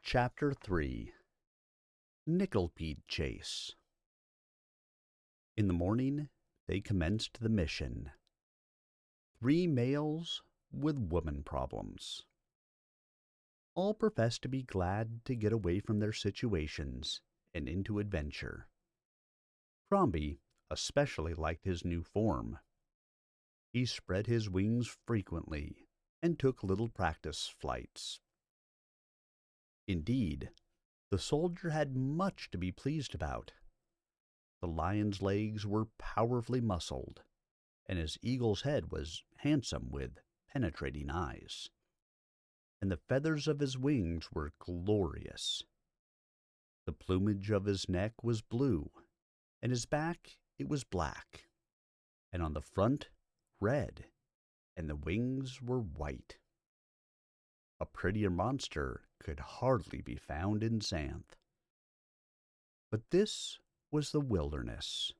Chapter 3 Nickelpeed Chase. In the morning, they commenced the mission. 3 males with woman problems. All professed to be glad to get away from their situations and into adventure. Crombie especially liked his new form. He spread his wings frequently and took little practice flights. Indeed, the soldier had much to be pleased about. The lion's legs were powerfully muscled, and his eagle's head was handsome with penetrating eyes, and the feathers of his wings were glorious. The plumage of his neck was blue, and his back it was black, and on the front red, and the wings were white. A prettier monster could hardly be found in Xanth. But this was the wilderness,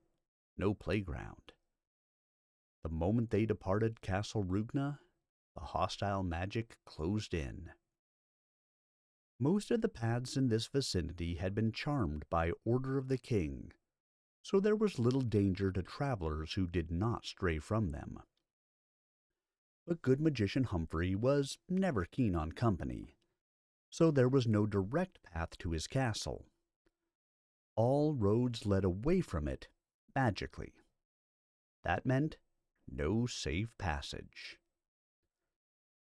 no playground. The moment they departed Castle Rugna, the hostile magic closed in. Most of the paths in this vicinity had been charmed by order of the king, so there was little danger to travelers who did not stray from them. But good magician Humphrey was never keen on company, so there was no direct path to his castle. All roads led away from it magically. That meant no safe passage.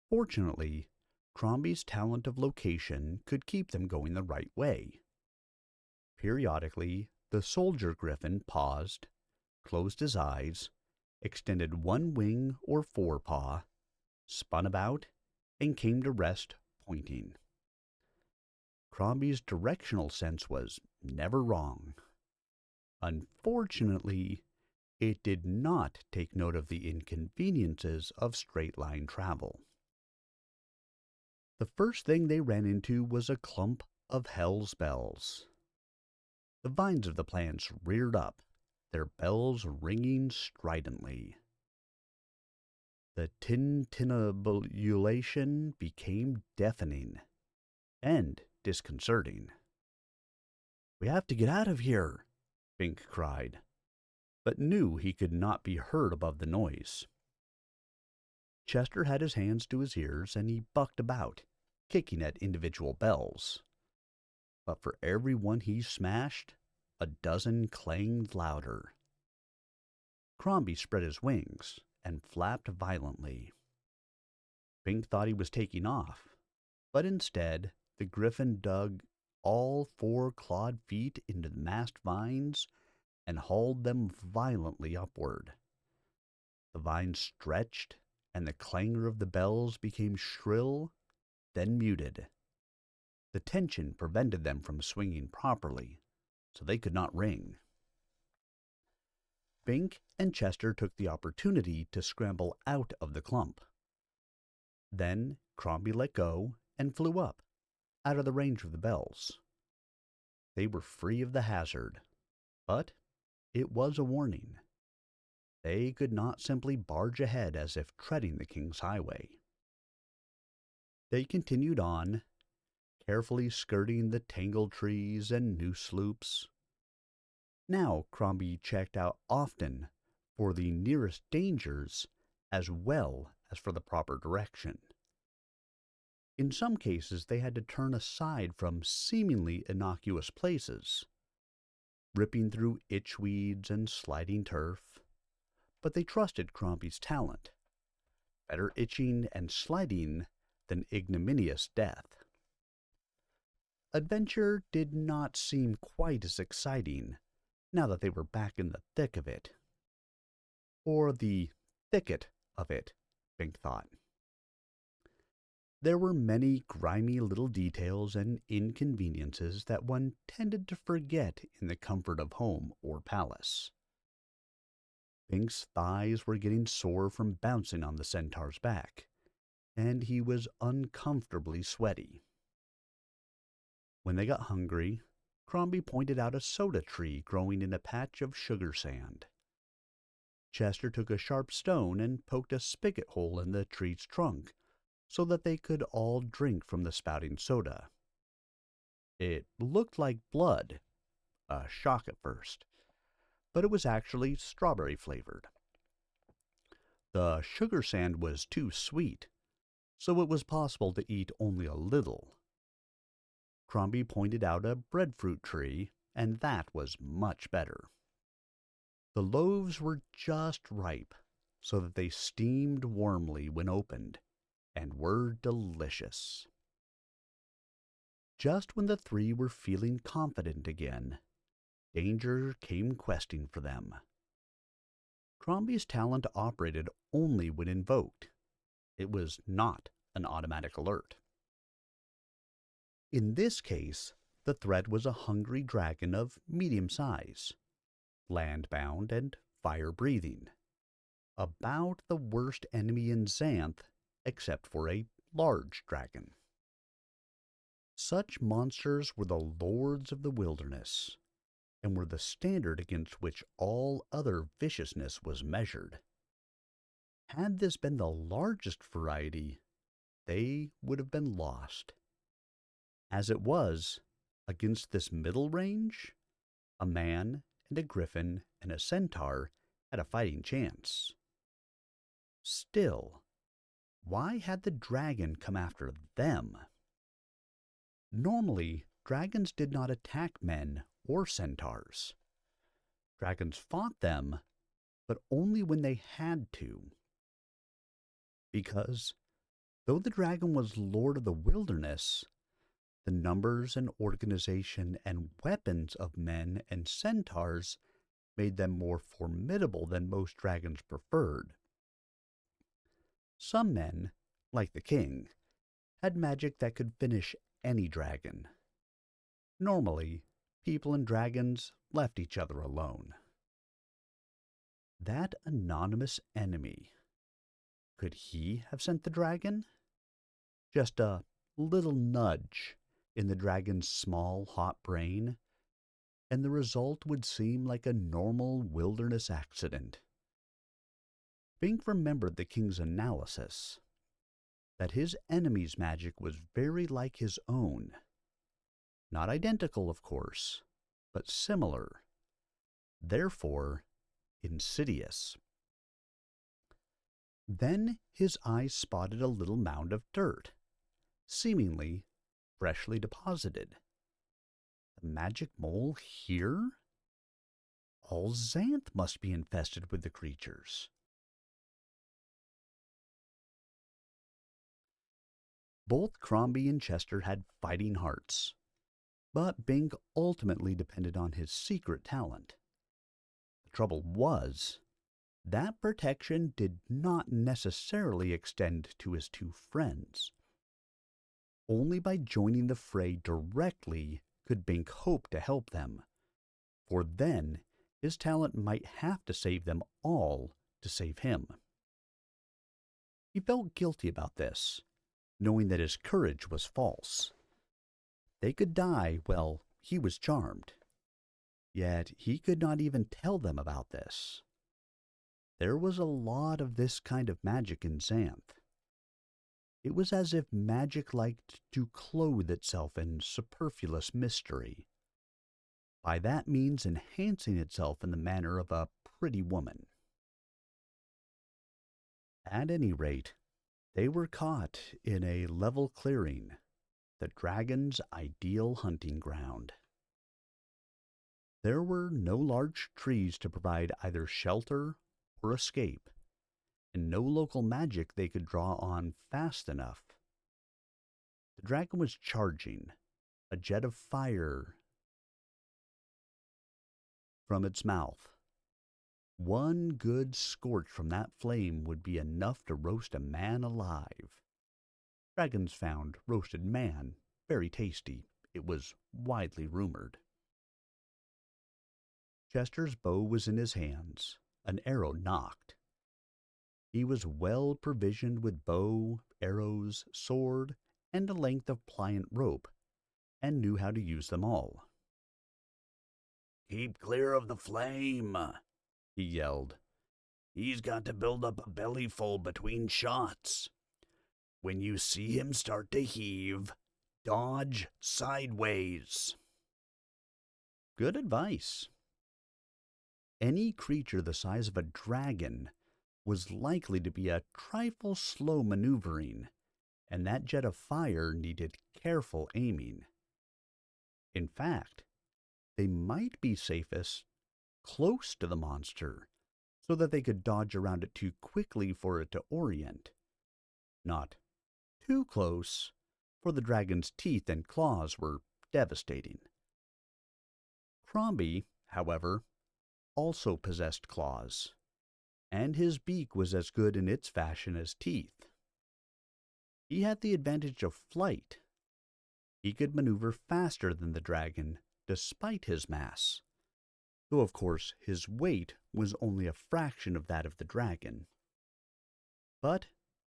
Fortunately, Crombie's talent of location could keep them going the right way. Periodically, the soldier griffin paused, closed his eyes, extended one wing or forepaw, spun about, and came to rest pointing. Crombie's directional sense was never wrong. Unfortunately, it did not take note of the inconveniences of straight-line travel. The first thing they ran into was a clump of hell's bells. The vines of the plants reared up, their bells ringing stridently. The tintinnabulation became deafening and disconcerting. "We have to get out of here," Bink cried, but knew he could not be heard above the noise. Chester had his hands to his ears, and he bucked about, kicking at individual bells. But for every one he smashed, a dozen clanged louder. Crombie spread his wings and flapped violently. Bink thought he was taking off, but instead the griffin dug all 4 clawed feet into the massed vines and hauled them violently upward. The vines stretched, and the clangor of the bells became shrill, then muted. The tension prevented them from swinging properly, so they could not ring. Bink and Chester took the opportunity to scramble out of the clump. Then Crombie let go and flew up, out of the range of the bells. They were free of the hazard, but it was a warning. They could not simply barge ahead as if treading the king's highway. They continued on, carefully skirting the tangled trees and noose loops. Now Crombie checked out often for the nearest dangers as well as for the proper direction. In some cases they had to turn aside from seemingly innocuous places, ripping through itchweeds and sliding turf, but they trusted Crombie's talent. Better itching and sliding than ignominious death. Adventure did not seem quite as exciting now that they were back in the thick of it. Or the thicket of it, Bink thought. There were many grimy little details and inconveniences that one tended to forget in the comfort of home or palace. Bink's thighs were getting sore from bouncing on the centaur's back, and he was uncomfortably sweaty. When they got hungry, Crombie pointed out a soda tree growing in a patch of sugar sand. Chester took a sharp stone and poked a spigot hole in the tree's trunk so that they could all drink from the spouting soda. It looked like blood, a shock at first, but it was actually strawberry flavored. The sugar sand was too sweet, so it was possible to eat only a little. Crombie pointed out a breadfruit tree, and that was much better. The loaves were just ripe, so that they steamed warmly when opened, and were delicious. Just when the three were feeling confident again, danger came questing for them. Crombie's talent operated only when invoked. It was not an automatic alert. In this case, the threat was a hungry dragon of medium size, land-bound and fire-breathing, about the worst enemy in Xanth, except for a large dragon. Such monsters were the lords of the wilderness, and were the standard against which all other viciousness was measured. Had this been the largest variety, they would have been lost. As it was, against this middle range, a man and a griffin and a centaur had a fighting chance. Still, why had the dragon come after them? Normally, dragons did not attack men or centaurs. Dragons fought them, but only when they had to. Because, though the dragon was lord of the wilderness, the numbers and organization and weapons of men and centaurs made them more formidable than most dragons preferred. Some men, like the king, had magic that could finish any dragon. Normally, people and dragons left each other alone. That anonymous enemy, could he have sent the dragon? Just a little nudge in the dragon's small, hot brain, and the result would seem like a normal wilderness accident. Bink remembered the king's analysis, that his enemy's magic was very like his own. Not identical, of course, but similar. Therefore, insidious. Then his eyes spotted a little mound of dirt, seemingly freshly deposited. The magic mole here? All Xanth must be infested with the creatures. Both Crombie and Chester had fighting hearts, but Bink ultimately depended on his secret talent. The trouble was, that protection did not necessarily extend to his two friends. Only by joining the fray directly could Bink hope to help them, for then his talent might have to save them all to save him. He felt guilty about this, knowing that his courage was false. They could die while he was charmed. Yet he could not even tell them about this. There was a lot of this kind of magic in Xanth. It was as if magic liked to clothe itself in superfluous mystery, by that means enhancing itself in the manner of a pretty woman. At any rate, they were caught in a level clearing, the dragon's ideal hunting ground. There were no large trees to provide either shelter or escape, and no local magic they could draw on fast enough. The dragon was charging, a jet of fire from its mouth. One good scorch from that flame would be enough to roast a man alive. Dragons found roasted man very tasty, it was widely rumored. Chester's bow was in his hands, an arrow nocked. He was well provisioned with bow, arrows, sword, and a length of pliant rope, and knew how to use them all. "Keep clear of the flame," he yelled. "He's got to build up a bellyful between shots. When you see him start to heave, Dodge sideways. Good advice. Any creature the size of a dragon was likely to be a trifle slow maneuvering, and that jet of fire needed careful aiming. In fact, they might be safest close to the monster so that they could dodge around it too quickly for it to orient. Not too close, for the dragon's teeth and claws were devastating. Crombie, however, also possessed claws, and his beak was as good in its fashion as teeth. He had the advantage of flight. He could maneuver faster than the dragon, despite his mass, though of course his weight was only a fraction of that of the dragon. But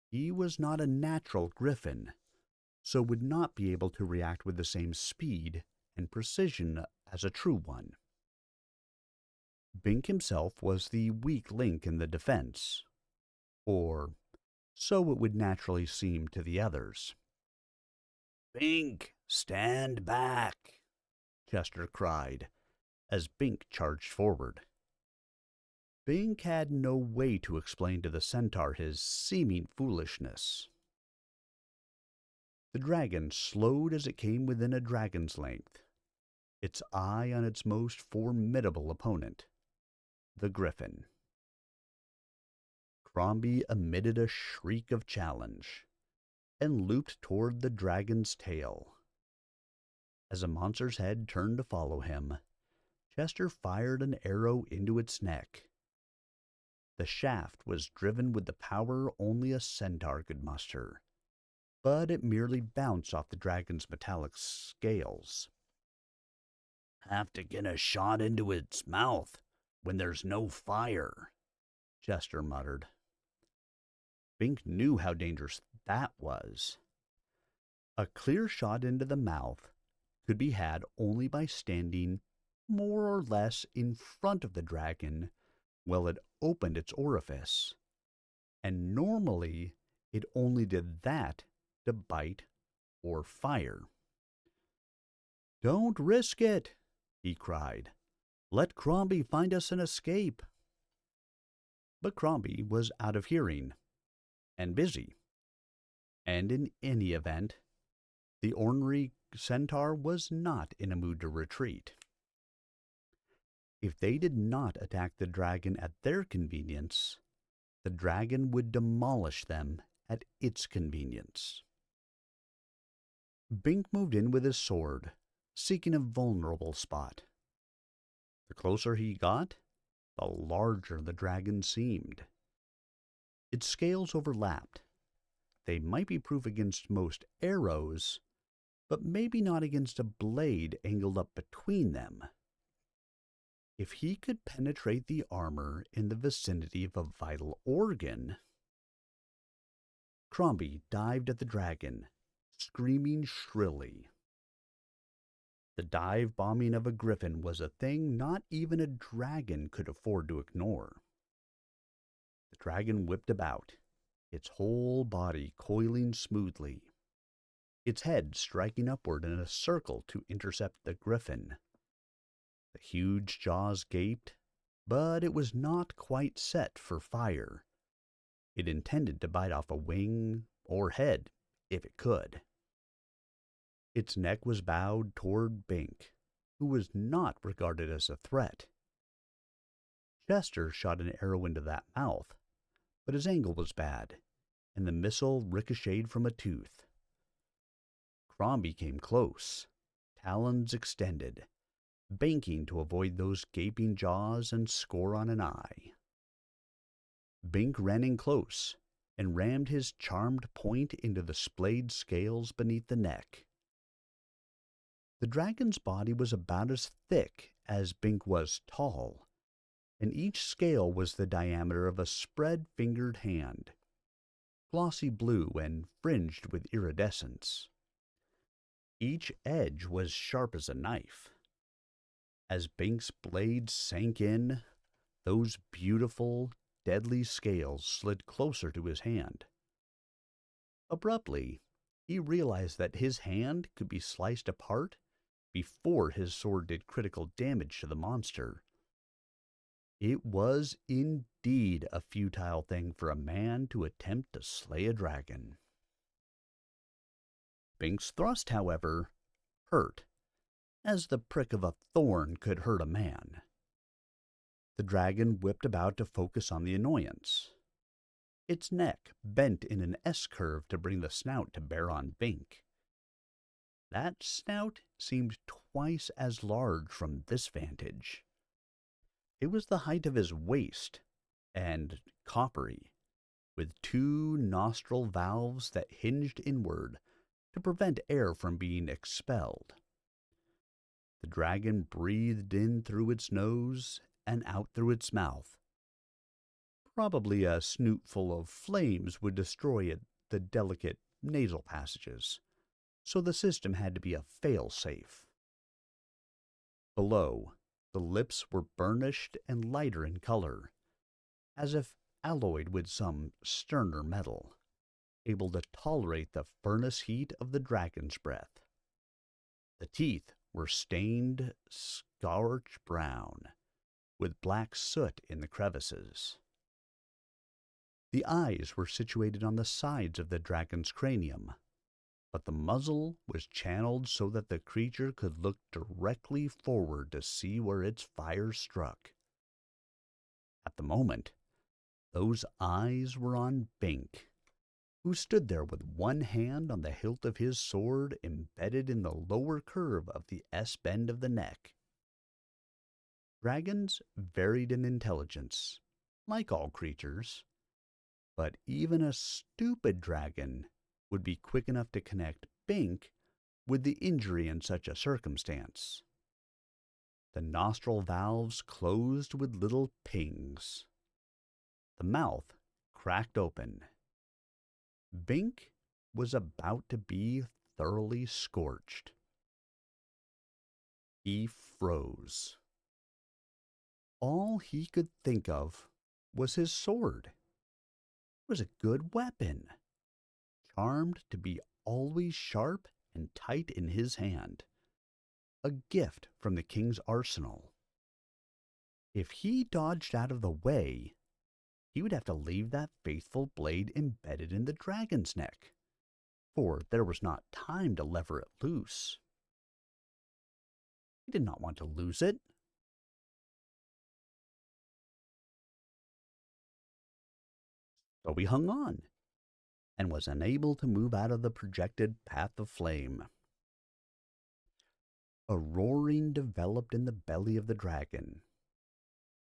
he was not a natural griffin, so would not be able to react with the same speed and precision as a true one. Bink himself was the weak link in the defense, or so it would naturally seem to the others. Bink, stand back, Chester cried, as Bink charged forward. Bink had no way to explain to the centaur his seeming foolishness. The dragon slowed as it came within a dragon's length, its eye on its most formidable opponent, the griffin. Crombie emitted a shriek of challenge and looped toward the dragon's tail. As the monster's head turned to follow him, Chester fired an arrow into its neck. The shaft was driven with the power only a centaur could muster, but it merely bounced off the dragon's metallic scales. Have to get a shot into its mouth when there's no fire, Chester muttered. Bink knew how dangerous that was. A clear shot into the mouth could be had only by standing more or less in front of the dragon while it opened its orifice, and normally it only did that to bite or fire. "Don't risk it," he cried. "Let Crombie find us an escape." But Crombie was out of hearing, and busy, and in any event, the ornery centaur was not in a mood to retreat. If they did not attack the dragon at their convenience, the dragon would demolish them at its convenience. Bink moved in with his sword, seeking a vulnerable spot. The closer he got, the larger the dragon seemed. Its scales overlapped. They might be proof against most arrows, but maybe not against a blade angled up between them. If he could penetrate the armor in the vicinity of a vital organ... Crombie dived at the dragon, screaming shrilly. The dive bombing of a griffin was a thing not even a dragon could afford to ignore. The dragon whipped about, its whole body coiling smoothly, its head striking upward in a circle to intercept the griffin. The huge jaws gaped, but it was not quite set for fire. It intended to bite off a wing or head, if it could. Its neck was bowed toward Bink, who was not regarded as a threat. Chester shot an arrow into that mouth, but his angle was bad, and the missile ricocheted from a tooth. Crombie came close, talons extended, banking to avoid those gaping jaws and score on an eye. Bink ran in close and rammed his charmed point into the splayed scales beneath the neck. The dragon's body was about as thick as Bink was tall, and each scale was the diameter of a spread-fingered hand, glossy blue and fringed with iridescence. Each edge was sharp as a knife. As Bink's blade sank in, those beautiful, deadly scales slid closer to his hand. Abruptly, He realized that his hand could be sliced apart before his sword did critical damage to the monster. It was indeed a futile thing for a man to attempt to slay a dragon. Bink's thrust, however, hurt, as the prick of a thorn could hurt a man. The dragon whipped about to focus on the annoyance. Its neck bent in an S-curve to bring the snout to bear on Bink. That snout seemed twice as large from this vantage. It was the height of his waist, and coppery, with two nostril valves that hinged inward to prevent air from being expelled. The dragon breathed in through its nose and out through its mouth. Probably a snootful of flames would destroy the delicate nasal passages, so the system had to be a fail-safe. Below, the lips were burnished and lighter in color, as if alloyed with some sterner metal, able to tolerate the furnace heat of the dragon's breath. The teeth were stained scorch brown, with black soot in the crevices. The eyes were situated on the sides of the dragon's cranium, but the muzzle was channeled so that the creature could look directly forward to see where its fire struck. At the moment, those eyes were on Bink, who stood there with one hand on the hilt of his sword embedded in the lower curve of the S-bend of the neck. Dragons varied in intelligence, like all creatures, but even a stupid dragon would be quick enough to connect Bink with the injury in such a circumstance. The nostril valves closed with little pings. The mouth cracked open. Bink was about to be thoroughly scorched. He froze. All he could think of was his sword. It was a good weapon, charmed to be always sharp and tight in his hand, a gift from the king's arsenal. If he dodged out of the way, he would have to leave that faithful blade embedded in the dragon's neck, for there was not time to lever it loose. He did not want to lose it. So he hung on, and was unable to move out of the projected path of flame. A roaring developed in the belly of the dragon.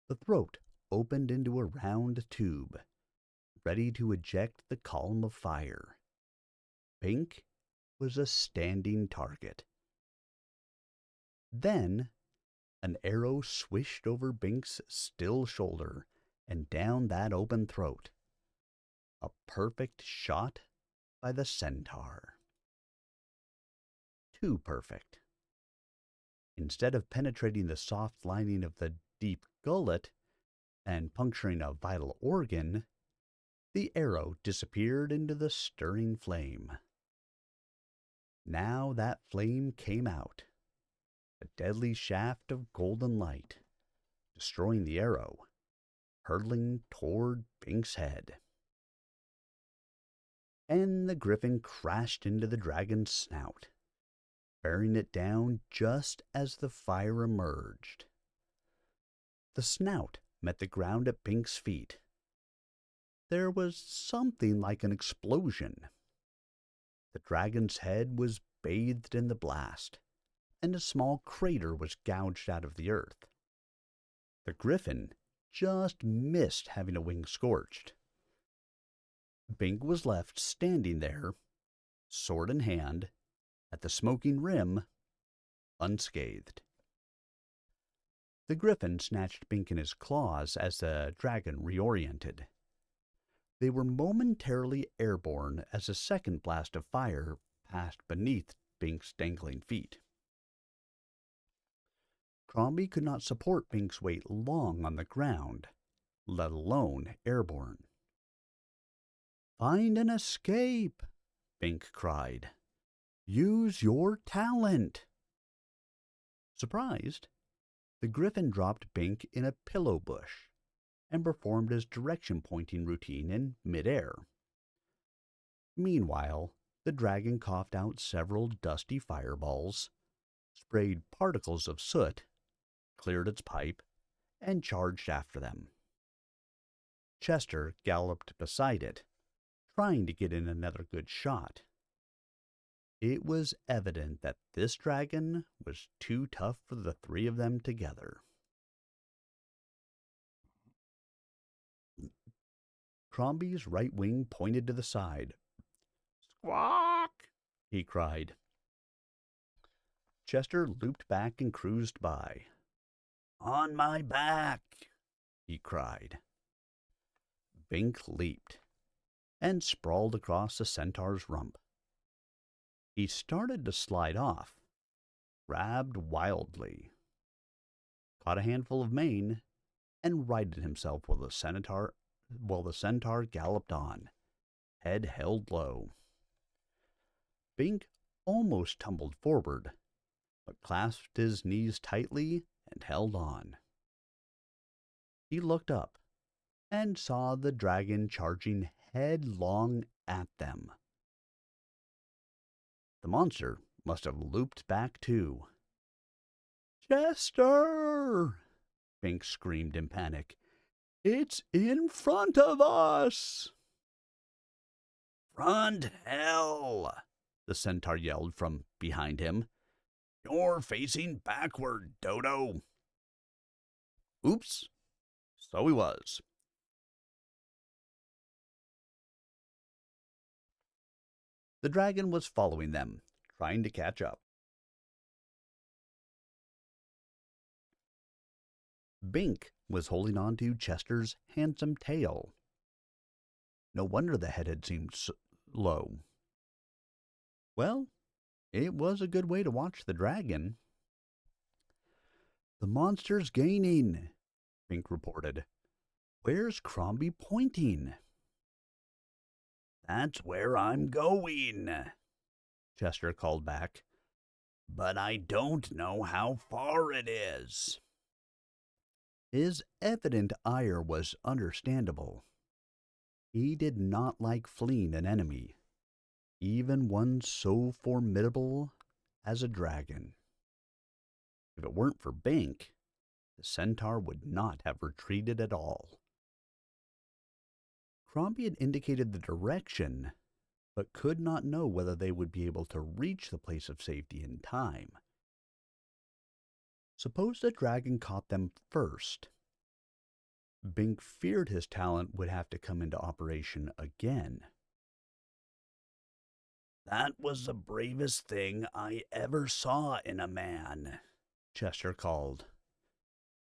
The throat opened into a round tube, ready to eject the column of fire. Bink was a standing target. Then, an arrow swished over Bink's still shoulder and down that open throat. A perfect shot by the centaur. Too perfect. Instead of penetrating the soft lining of the deep gullet and puncturing a vital organ, the arrow disappeared into the stirring flame. Now that flame came out, a deadly shaft of golden light, destroying the arrow, hurtling toward Bink's head. And the griffin crashed into the dragon's snout, bearing it down just as the fire emerged. The snout met the ground at Bink's feet. There was something like an explosion. The dragon's head was bathed in the blast, and a small crater was gouged out of the earth. The griffin just missed having a wing scorched. Bink was left standing there, sword in hand, at the smoking rim, unscathed. The griffin snatched Bink in his claws as the dragon reoriented. They were momentarily airborne as a second blast of fire passed beneath Bink's dangling feet. Crombie could not support Bink's weight long on the ground, let alone airborne. "Find an escape!" Bink cried. Use your talent. Surprised, the griffin dropped Bink in a pillow bush and performed his direction-pointing routine in midair. Meanwhile, the dragon coughed out several dusty fireballs, sprayed particles of soot, cleared its pipe, and charged after them. Chester galloped beside it, trying to get in another good shot. It was evident that this dragon was too tough for the three of them together. Crombie's right wing pointed to the side. Squawk! He cried. Chester looped back and cruised by. On my back! He cried. Bink leaped and sprawled across the centaur's rump. He started to slide off, grabbed wildly, caught a handful of mane, and righted himself while the centaur galloped on, head held low. Bink almost tumbled forward, but clasped his knees tightly and held on. He looked up and saw the dragon charging headlong at them. The monster must have looped back too. Chester! Bink screamed in panic. It's in front of us! Front hell! The centaur yelled from behind him. You're facing backward, Dodo. Oops, so he was. The dragon was following them, trying to catch up. Bink was holding on to Chester's handsome tail. No wonder the head had seemed low. Well, it was a good way to watch the dragon. The monster's gaining, Bink reported. Where's Crombie pointing? That's where I'm going, Chester called back. But I don't know how far it is. His evident ire was understandable. He did not like fleeing an enemy, even one so formidable as a dragon. If it weren't for Bink, the centaur would not have retreated at all. Crombie had indicated the direction, but could not know whether they would be able to reach the place of safety in time. Suppose the dragon caught them first. Bink feared his talent would have to come into operation again. That was the bravest thing I ever saw in a man, Chester called.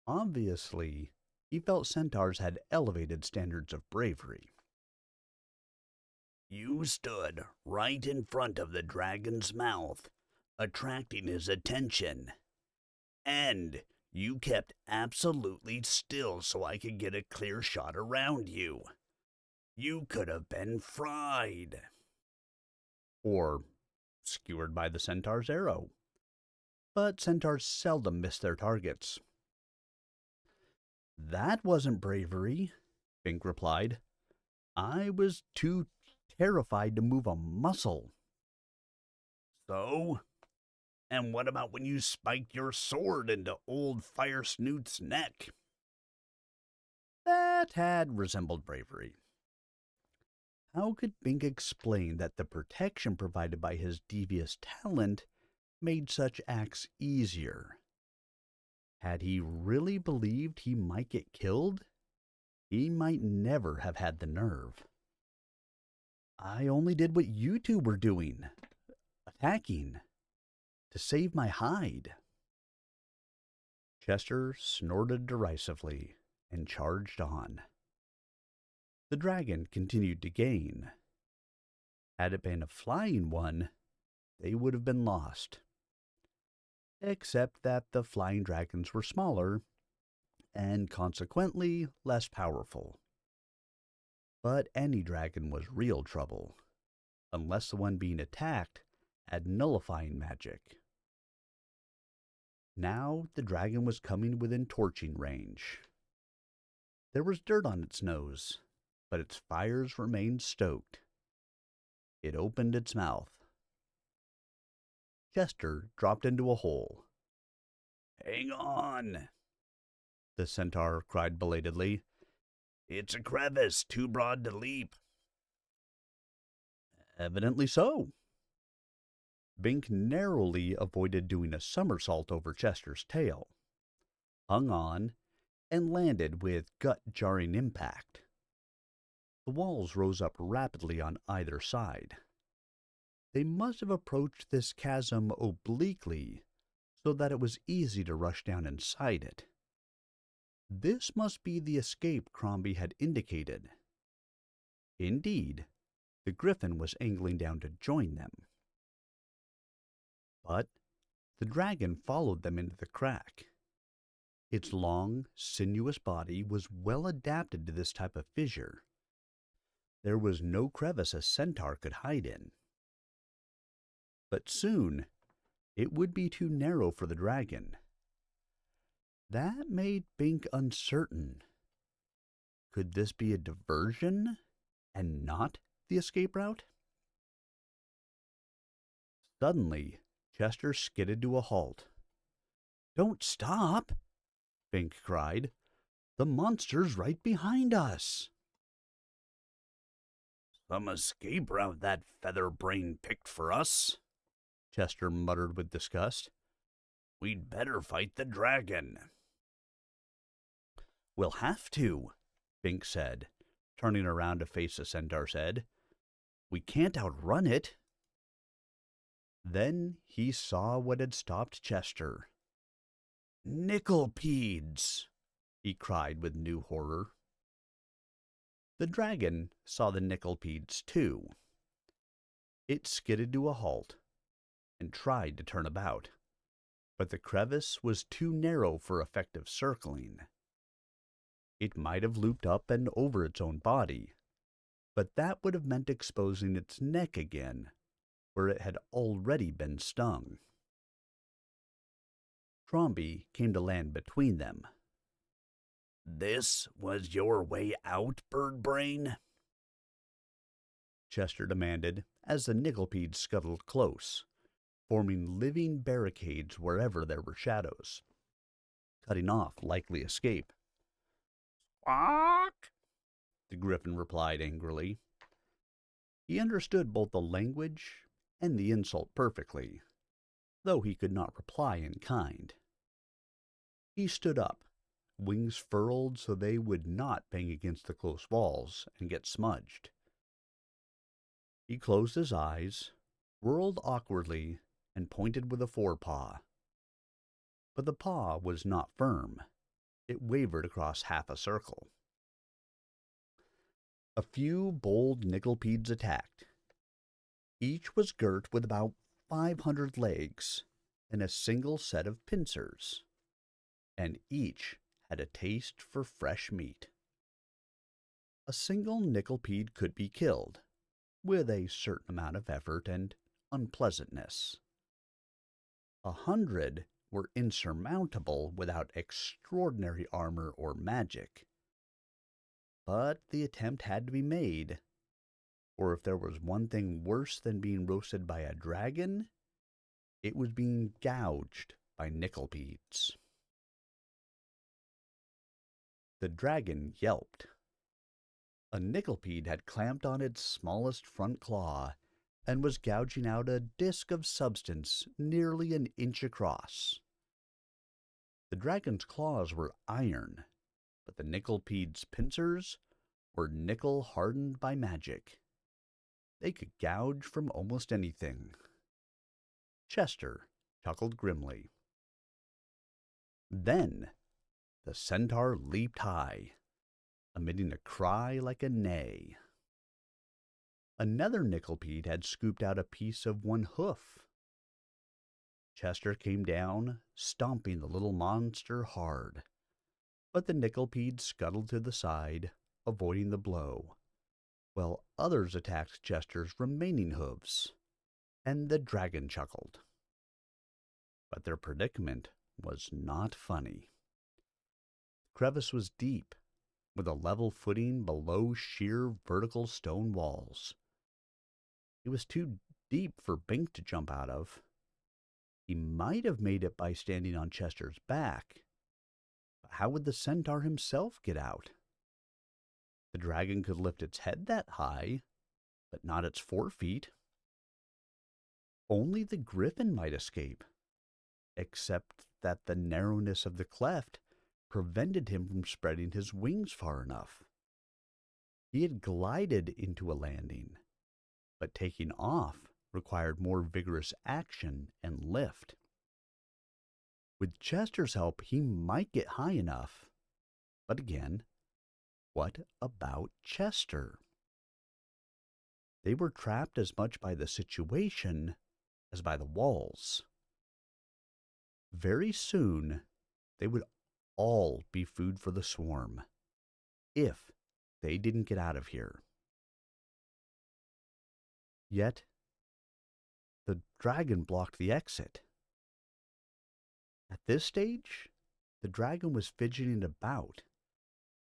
Obviously, he felt centaurs had elevated standards of bravery. You stood right in front of the dragon's mouth, attracting his attention. And you kept absolutely still so I could get a clear shot around you. You could have been fried. Or skewered by the centaur's arrow. But centaurs seldom miss their targets. That wasn't bravery, Bink replied. I was too terrified to move a muscle. So? And what about when you spiked your sword into old Fire Snoot's neck? That had resembled bravery. How could Bink explain that the protection provided by his devious talent made such acts easier? Had he really believed he might get killed, he might never have had the nerve. I only did what you two were doing, attacking, to save my hide. Chester snorted derisively and charged on. The dragon continued to gain. Had it been a flying one, they would have been lost. Except that the flying dragons were smaller, and consequently less powerful. But any dragon was real trouble, unless the one being attacked had nullifying magic. Now the dragon was coming within torching range. There was dirt on its nose, but its fires remained stoked. It opened its mouth. Chester dropped into a hole. "Hang on!" the centaur cried belatedly. "It's a crevice too broad to leap." Evidently so. Bink narrowly avoided doing a somersault over Chester's tail, hung on, and landed with gut-jarring impact. The walls rose up rapidly on either side. They must have approached this chasm obliquely so that it was easy to rush down inside it. This must be the escape Crombie had indicated. Indeed, the griffin was angling down to join them. But the dragon followed them into the crack. Its long, sinuous body was well adapted to this type of fissure. There was no crevice a centaur could hide in. But soon, it would be too narrow for the dragon. That made Bink uncertain. Could this be a diversion and not the escape route? Suddenly, Chester skidded to a halt. "Don't stop!" Bink cried. "The monster's right behind us." "Some escape route that feather brain picked for us," Chester muttered with disgust. "We'd better fight the dragon." "We'll have to," Bink said, turning around to face the centaur's head. "We can't outrun it." Then he saw what had stopped Chester. "Nickelpedes!" he cried with new horror. The dragon saw the nickelpedes too. It skidded to a halt and tried to turn about, but the crevice was too narrow for effective circling. It might have looped up and over its own body, but that would have meant exposing its neck again, where it had already been stung. Crombie came to land between them. "This was your way out, Birdbrain?" Chester demanded as the nickelpedes scuttled close, forming living barricades wherever there were shadows, cutting off likely escape. "Squawk!" the griffin replied angrily. He understood both the language and the insult perfectly, though he could not reply in kind. He stood up, wings furled so they would not bang against the close walls and get smudged. He closed his eyes, whirled awkwardly, and pointed with a forepaw. But the paw was not firm. It wavered across half a circle. A few bold nickelpedes attacked. Each was girt with about 500 legs and a single set of pincers, and each had a taste for fresh meat. A single nickelpede could be killed, with a certain amount of effort and unpleasantness. 100 were insurmountable without extraordinary armor or magic. But the attempt had to be made, or if there was one thing worse than being roasted by a dragon, it was being gouged by nickelpedes. The dragon yelped. A nickelpede had clamped on its smallest front claw and was gouging out a disk of substance nearly an inch across. The dragon's claws were iron, but the nickelpede's pincers were nickel hardened by magic. They could gouge from almost anything. Chester chuckled grimly. Then the centaur leaped high, emitting a cry like a neigh. Another nickelpede had scooped out a piece of one hoof. Chester came down, stomping the little monster hard, but the nickelpede scuttled to the side, avoiding the blow, while others attacked Chester's remaining hooves, and the dragon chuckled. But their predicament was not funny. The crevice was deep, with a level footing below sheer vertical stone walls. It was too deep for Bink to jump out of. He might have made it by standing on Chester's back, but how would the centaur himself get out? The dragon could lift its head that high, but not its 4 feet. Only the griffin might escape, except that the narrowness of the cleft prevented him from spreading his wings far enough. He had glided into a landing, but taking off required more vigorous action and lift. With Chester's help, he might get high enough. But again, what about Chester? They were trapped as much by the situation as by the walls. Very soon, they would all be food for the swarm, if they didn't get out of here. Yet, the dragon blocked the exit. At this stage, the dragon was fidgeting about,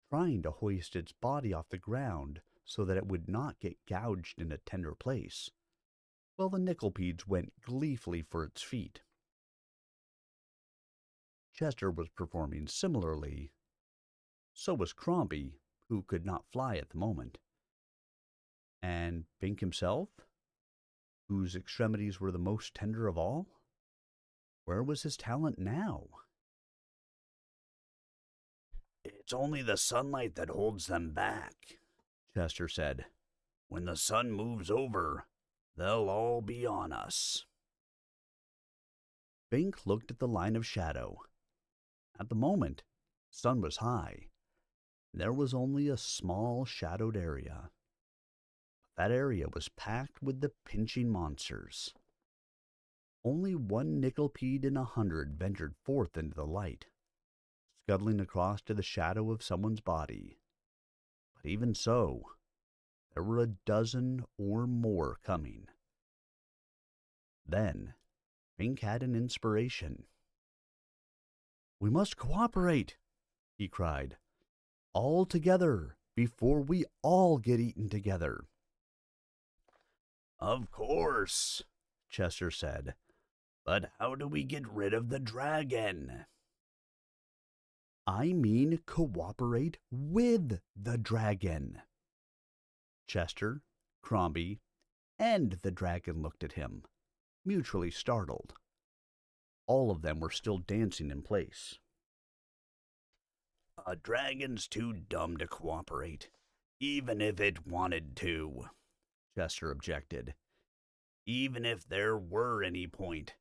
trying to hoist its body off the ground so that it would not get gouged in a tender place, while the Nickelpedes went gleefully for its feet. Chester was performing similarly. So was Crombie, who could not fly at the moment. And Bink himself, whose extremities were the most tender of all? Where was his talent now? It's only the sunlight that holds them back, Chester said. When the sun moves over, they'll all be on us. Bink looked at the line of shadow. At the moment, the sun was high. There was only a small shadowed area. That area was packed with the pinching monsters. Only one Nickelpede in 100 ventured forth into the light, scuttling across to the shadow of someone's body. But even so, there were a dozen or more coming. Then, Bink had an inspiration. "We must cooperate," he cried. "All together, before we all get eaten together." Of course, Chester said. But how do we get rid of the dragon? I mean cooperate with the dragon. Chester, Crombie, and the dragon looked at him, mutually startled. All of them were still dancing in place. A dragon's too dumb to cooperate, even if it wanted to, Chester objected. Even if there were any point,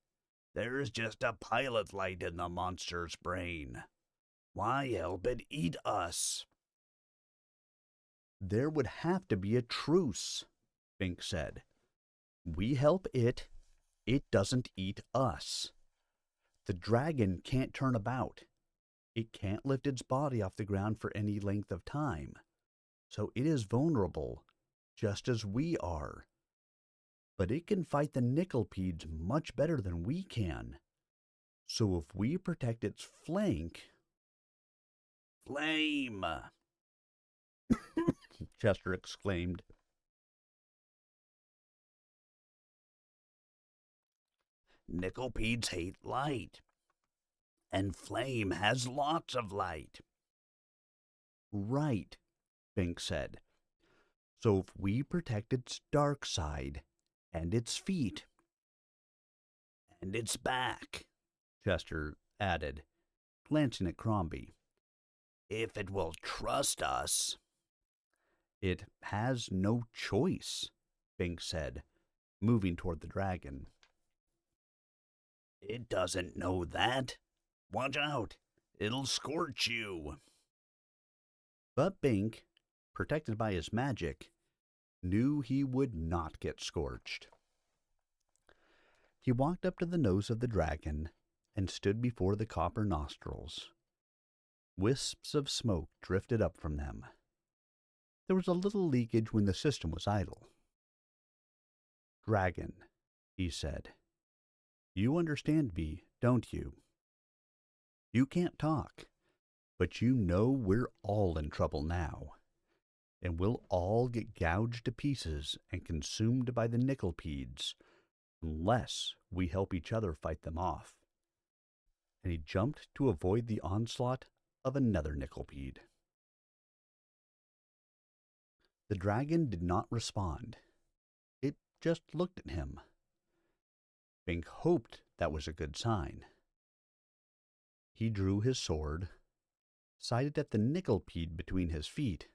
there's just a pilot light in the monster's brain. Why help it eat us? There would have to be a truce, Bink said. We help it, it doesn't eat us. The dragon can't turn about. It can't lift its body off the ground for any length of time. So it is vulnerable, just as we are. But it can fight the Nickelpedes much better than we can. So if we protect its flank... Flame! Chester exclaimed. Nickelpedes hate light. And flame has lots of light. Right, Bink said. So if we protect its dark side and its feet. And its back, Chester added, glancing at Crombie. If it will trust us. It has no choice, Bink said, moving toward the dragon. It doesn't know that. Watch out, it'll scorch you. But Bink, protected by his magic, knew he would not get scorched. He walked up to the nose of the dragon and stood before the copper nostrils. Wisps of smoke drifted up from them. There was a little leakage when the system was idle. "Dragon," he said, "you understand me, don't you? You can't talk, but you know we're all in trouble now, and we'll all get gouged to pieces and consumed by the nickelpedes unless we help each other fight them off." And he jumped to avoid the onslaught of another nickelpede. The dragon did not respond. It just looked at him. Bink hoped that was a good sign. He drew his sword, sighted at the nickelpede between his feet,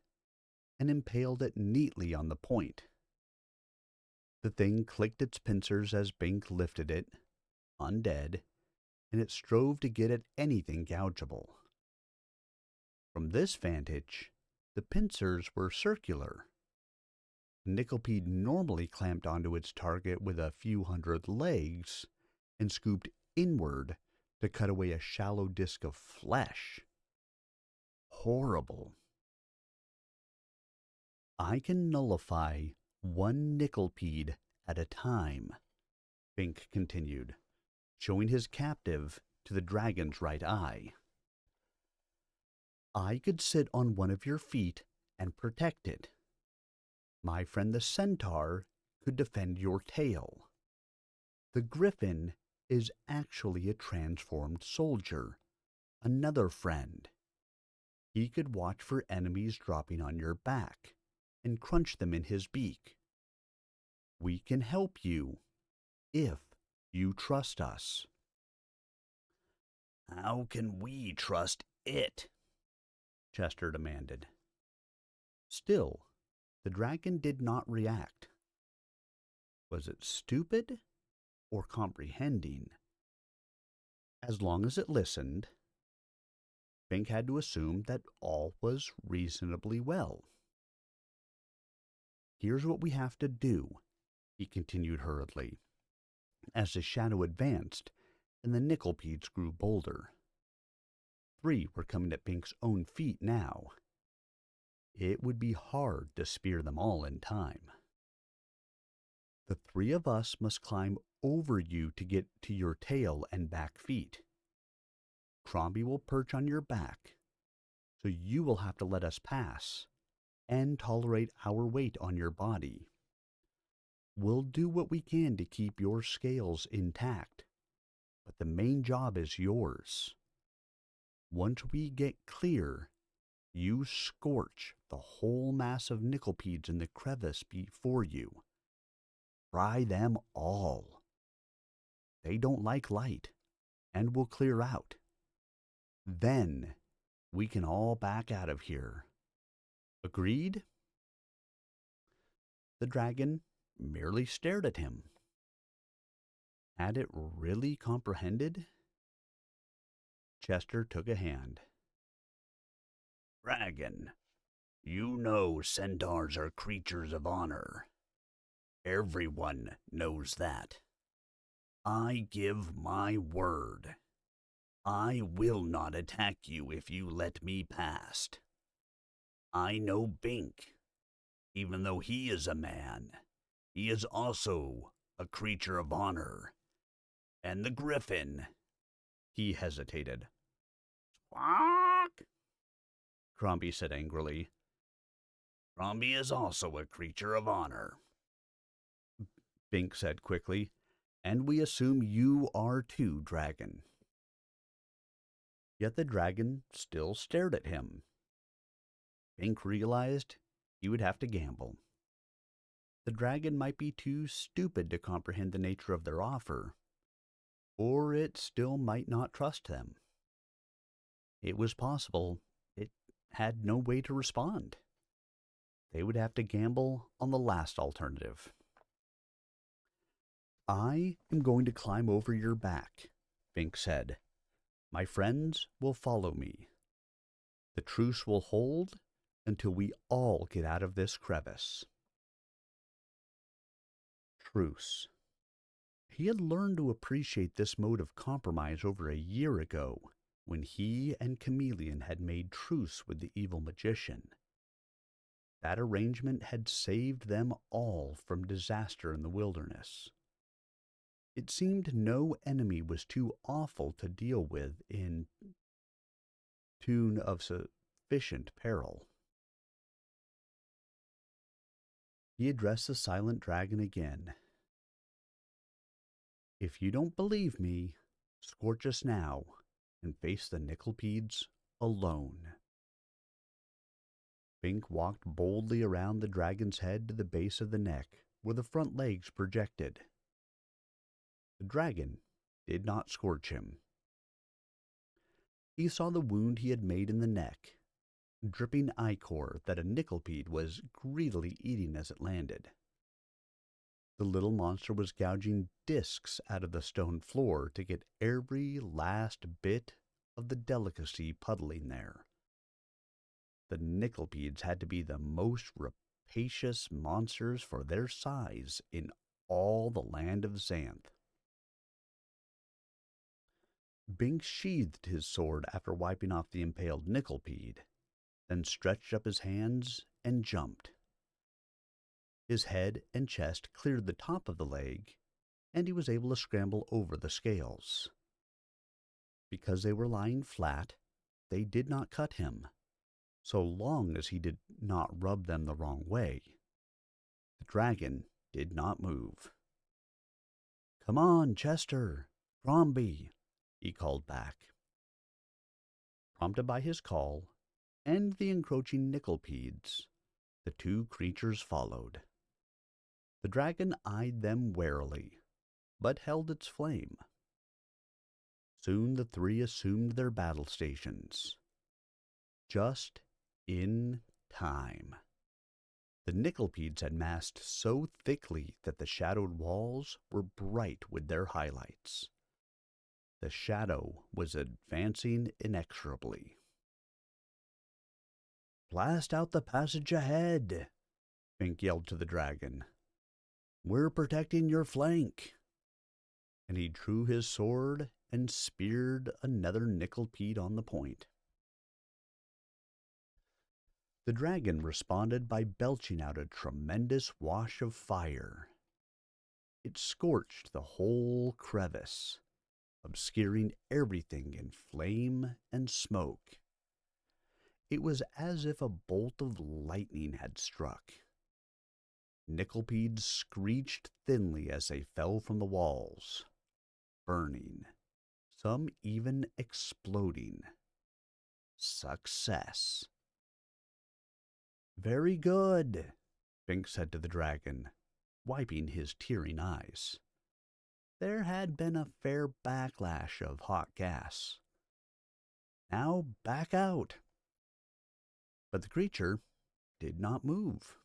and impaled it neatly on the point. The thing clicked its pincers as Bink lifted it, undead, and it strove to get at anything gougeable. From this vantage, the pincers were circular. The nickelpede normally clamped onto its target with a few hundred legs and scooped inward to cut away a shallow disc of flesh. Horrible. "I can nullify one nickelpede at a time," Bink continued, showing his captive to the dragon's right eye. "I could sit on one of your feet and protect it. My friend the centaur could defend your tail. The griffin is actually a transformed soldier, another friend. He could watch for enemies dropping on your back and crunch them in his beak. We can help you if you trust us." How can we trust it? Chester demanded. Still, the dragon did not react. Was it stupid or comprehending? As long as it listened, Bink had to assume that all was reasonably well. "Here's what we have to do," he continued hurriedly, as the shadow advanced and the nickelpedes grew bolder. 3 were coming at Bink's own feet now. It would be hard to spear them all in time. "The 3 of us must climb over you to get to your tail and back feet. Crombie will perch on your back, so you will have to let us pass and tolerate our weight on your body. We'll do what we can to keep your scales intact, but the main job is yours. Once we get clear, you scorch the whole mass of nickelpedes in the crevice before you. Fry them all. They don't like light, and will clear out. Then we can all back out of here. Agreed?" The dragon merely stared at him. Had it really comprehended? Chester took a hand. "Dragon, you know centaurs are creatures of honor. Everyone knows that. I give my word. I will not attack you if you let me past. I know Bink. Even though he is a man, he is also a creature of honor. And the griffin—" He hesitated. "Squawk!" Crombie said angrily. "Crombie is also a creature of honor," Bink said quickly. "And we assume you are too, dragon." Yet the dragon still stared at him. Bink realized he would have to gamble. The dragon might be too stupid to comprehend the nature of their offer, or it still might not trust them. It was possible it had no way to respond. They would have to gamble on the last alternative. "I am going to climb over your back," Bink said. "My friends will follow me. The truce will hold until we all get out of this crevice." Truce. He had learned to appreciate this mode of compromise over a year ago, when he and Chameleon had made truce with the evil magician. That arrangement had saved them all from disaster in the wilderness. It seemed no enemy was too awful to deal with in tune of sufficient peril. He addressed the silent dragon again. If you don't believe me, scorch us now and face the Nyctalpides alone. Bink walked boldly around the dragon's head to the base of the neck, where the front legs projected. The dragon did not scorch him. He saw the wound he had made in the neck, dripping ichor that a Nyctalpide was greedily eating as it landed. The little monster was gouging discs out of the stone floor to get every last bit of the delicacy puddling there. The Nyctalpides had to be the most rapacious monsters for their size in all the land of Xanth. Bink sheathed his sword after wiping off the impaled Nyctalpide, then stretched up his hands and jumped. His head and chest cleared the top of the leg, and he was able to scramble over the scales. Because they were lying flat, they did not cut him, so long as he did not rub them the wrong way. The dragon did not move. "Come on, Chester, Crombie," he called back. Prompted by his call and the encroaching Nyctalpides, the two creatures followed. The dragon eyed them warily, but held its flame. Soon the three assumed their battle stations. Just in time. The Nyctalpides had massed so thickly that the shadowed walls were bright with their highlights. The shadow was advancing inexorably. "Blast out the passage ahead," Fink yelled to the dragon. "We're protecting your flank." And he drew his sword and speared another Nyctalpide on the point. The dragon responded by belching out a tremendous wash of fire. It scorched the whole crevice, obscuring everything in flame and smoke. It was as if a bolt of lightning had struck. Nyctalpides screeched thinly as they fell from the walls, burning, some even exploding. Success. "Very good," Fink said to the dragon, wiping his tearing eyes. There had been a fair backlash of hot gas. "Now back out." But the creature did not move.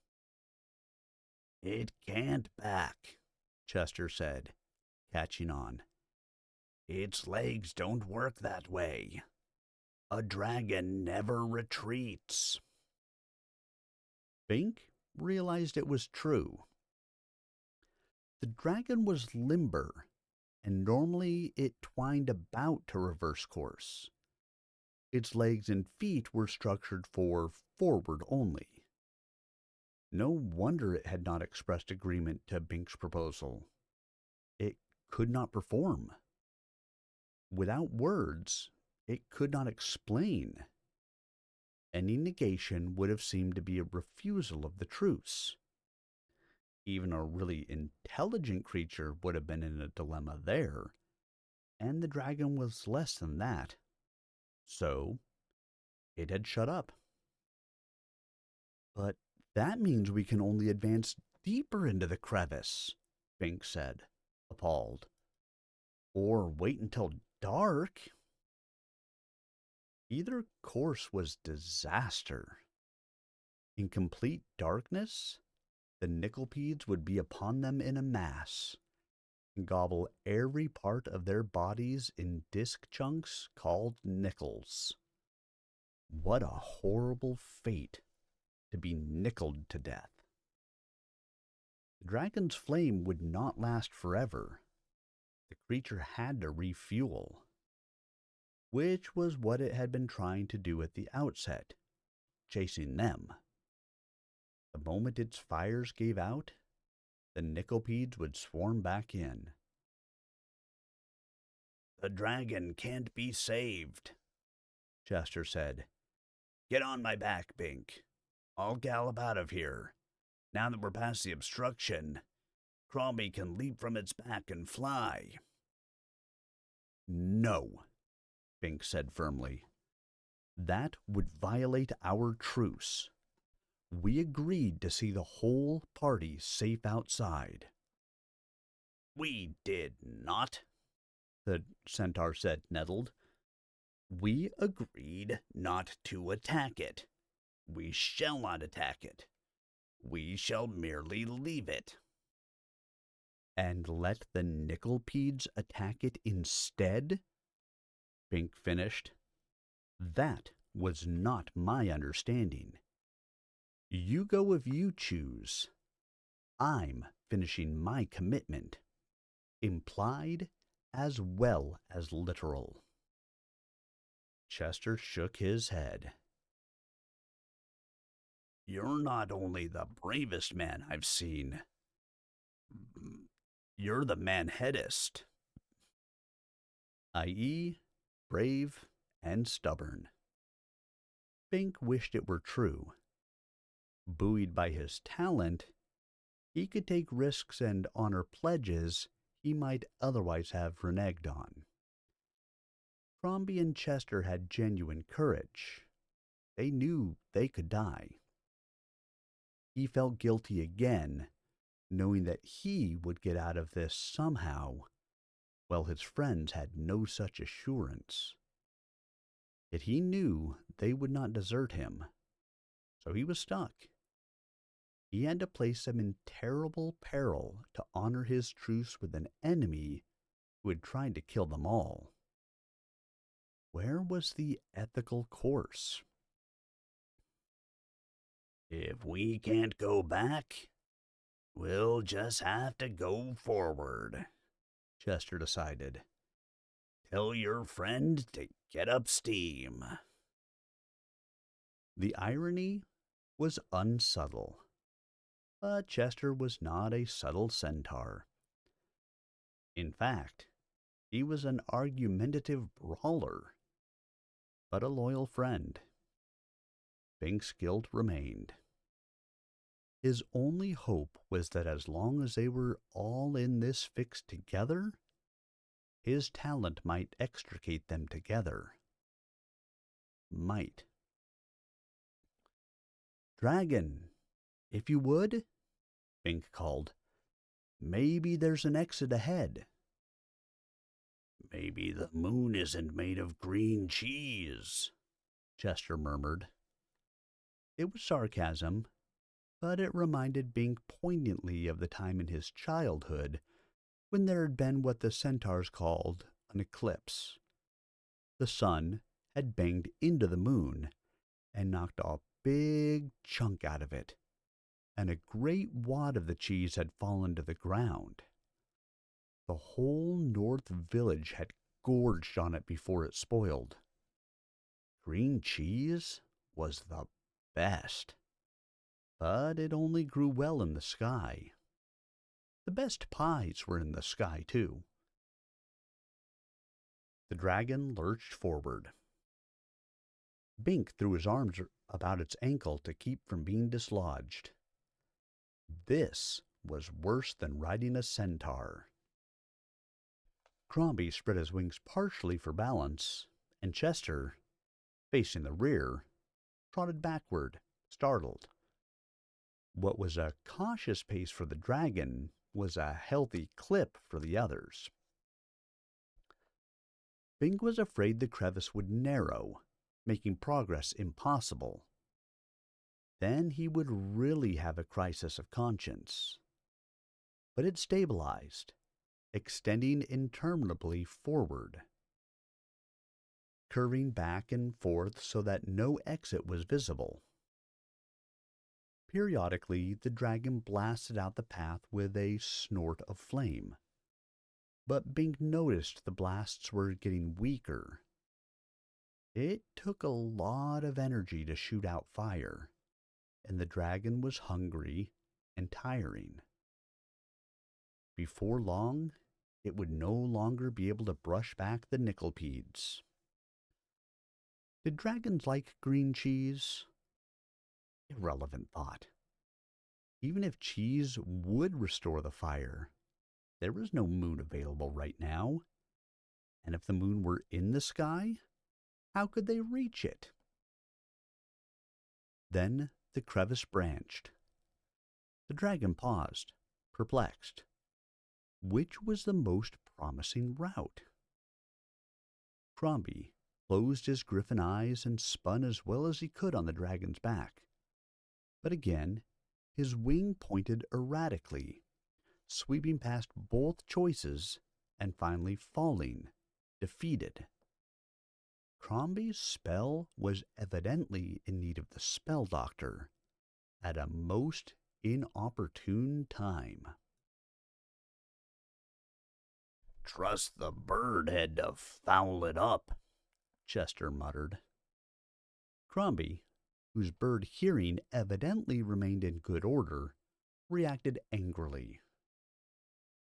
"It can't back," Chester said, catching on. "Its legs don't work that way. A dragon never retreats." Fink realized it was true. The dragon was limber, and normally it twined about to reverse course. Its legs and feet were structured for forward only. No wonder it had not expressed agreement to Bink's proposal. It could not perform. Without words, it could not explain. Any negation would have seemed to be a refusal of the truce. Even a really intelligent creature would have been in a dilemma there, and the dragon was less than that. So, it had shut up. "But that means we can only advance deeper into the crevice," Fink said, appalled. "Or wait until dark." Either course was disaster. In complete darkness, the Nyctalpides would be upon them in a mass, and gobble every part of their bodies in disc chunks called nickels. What a horrible fate to be nickeled to death. The dragon's flame would not last forever. The creature had to refuel, which was what it had been trying to do at the outset, chasing them. The moment its fires gave out, the Nyctopedes would swarm back in. "The dragon can't be saved," Chester said. "Get on my back, Bink. I'll gallop out of here. Now that we're past the obstruction, Crombie can leap from its back and fly." "No," Bink said firmly. "That would violate our truce. We agreed to see the whole party safe outside." "We did not," the centaur said, nettled. "We agreed not to attack it. We shall not attack it. We shall merely leave it." "And let the Nyctopedes attack it instead?" Bink finished. "That was not my understanding. You go if you choose. I'm finishing my commitment, implied as well as literal." Chester shook his head. "You're not only the bravest man I've seen. You're the manheadest." I.e., brave and stubborn. Bink wished it were true. Buoyed by his talent, he could take risks and honor pledges he might otherwise have reneged on. Crombie and Chester had genuine courage. They knew they could die. He felt guilty again, knowing that he would get out of this somehow, while his friends had no such assurance. Yet he knew they would not desert him, so he was stuck. He had to place them in terrible peril to honor his truce with an enemy who had tried to kill them all. Where was the ethical course? "If we can't go back, we'll just have to go forward," Chester decided. "Tell your friend to get up steam." The irony was unsubtle. But Chester was not a subtle centaur. In fact, he was an argumentative brawler, but a loyal friend. Bink's guilt remained. His only hope was that as long as they were all in this fix together, his talent might extricate them together. Might. "Dragon, if you would," Bink called. "Maybe there's an exit ahead." "Maybe the moon isn't made of green cheese," Chester murmured. It was sarcasm, but it reminded Bink poignantly of the time in his childhood when there had been what the centaurs called an eclipse. The sun had banged into the moon and knocked a big chunk out of it, and a great wad of the cheese had fallen to the ground. The whole north village had gorged on it before it spoiled. Green cheese was the best, but it only grew well in the sky. The best pies were in the sky, too. The dragon lurched forward. Bink threw his arms about its ankle to keep from being dislodged. This was worse than riding a centaur. Crombie spread his wings partially for balance, and Chester, facing the rear, trotted backward, startled. What was a cautious pace for the dragon was a healthy clip for the others. Bink was afraid the crevice would narrow, making progress impossible. Then he would really have a crisis of conscience. But it stabilized, extending interminably forward, curving back and forth so that no exit was visible. Periodically, the dragon blasted out the path with a snort of flame. But Bink noticed the blasts were getting weaker. It took a lot of energy to shoot out fire, and the dragon was hungry and tiring. Before long, it would no longer be able to brush back the nickelpedes. Did dragons like green cheese? Irrelevant thought. Even if cheese would restore the fire, there was no moon available right now. And if the moon were in the sky, how could they reach it? Then the crevice branched. The dragon paused, perplexed. Which was the most promising route? Crombie closed his griffin eyes and spun as well as he could on the dragon's back. But again, his wing pointed erratically, sweeping past both choices and finally falling, defeated. Crombie's spell was evidently in need of the spell doctor at a most inopportune time. Trust the bird head to foul it up, Chester muttered. Crombie, whose bird hearing evidently remained in good order, reacted angrily.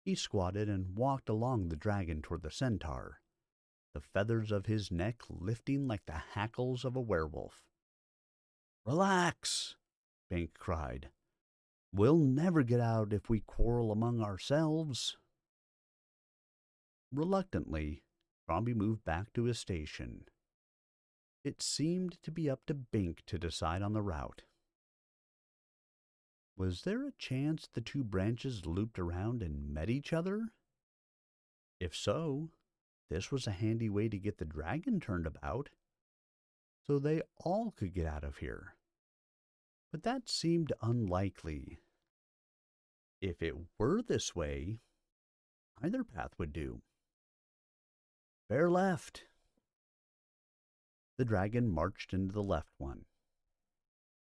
He squatted and walked along the dragon toward the centaur, the feathers of his neck lifting like the hackles of a werewolf. "Relax," Bink cried. "We'll never get out if we quarrel among ourselves." Reluctantly, Crombie moved back to his station. It seemed to be up to Bink to decide on the route. Was there a chance the two branches looped around and met each other? If so, this was a handy way to get the dragon turned about, so they all could get out of here. But that seemed unlikely. If it were this way, either path would do. "Bear left." The dragon marched into the left one.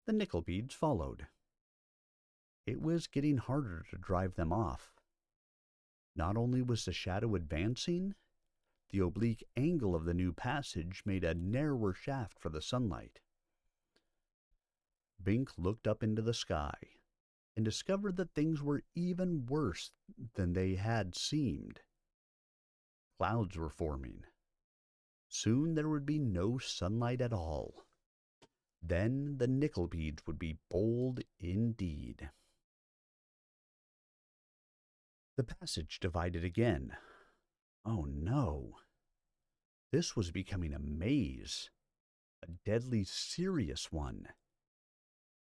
The nickelbeads followed. It was getting harder to drive them off. Not only was the shadow advancing, the oblique angle of the new passage made a narrower shaft for the sunlight. Bink looked up into the sky and discovered that things were even worse than they had seemed. Clouds were forming. Soon there would be no sunlight at all. Then the nickelbeads would be bold indeed. The passage divided again. Oh no! This was becoming a maze, a deadly serious one.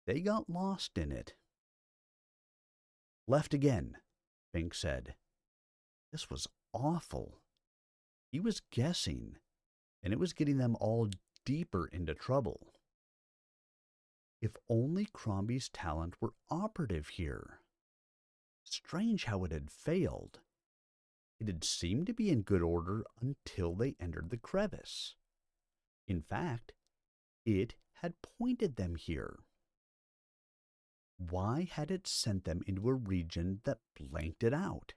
They got lost in it. "Left again," Bink said. This was awful. He was guessing, and it was getting them all deeper into trouble. If only Crombie's talent were operative here. Strange how it had failed. It had seemed to be in good order until they entered the crevice. In fact, it had pointed them here. Why had it sent them into a region that blanked it out?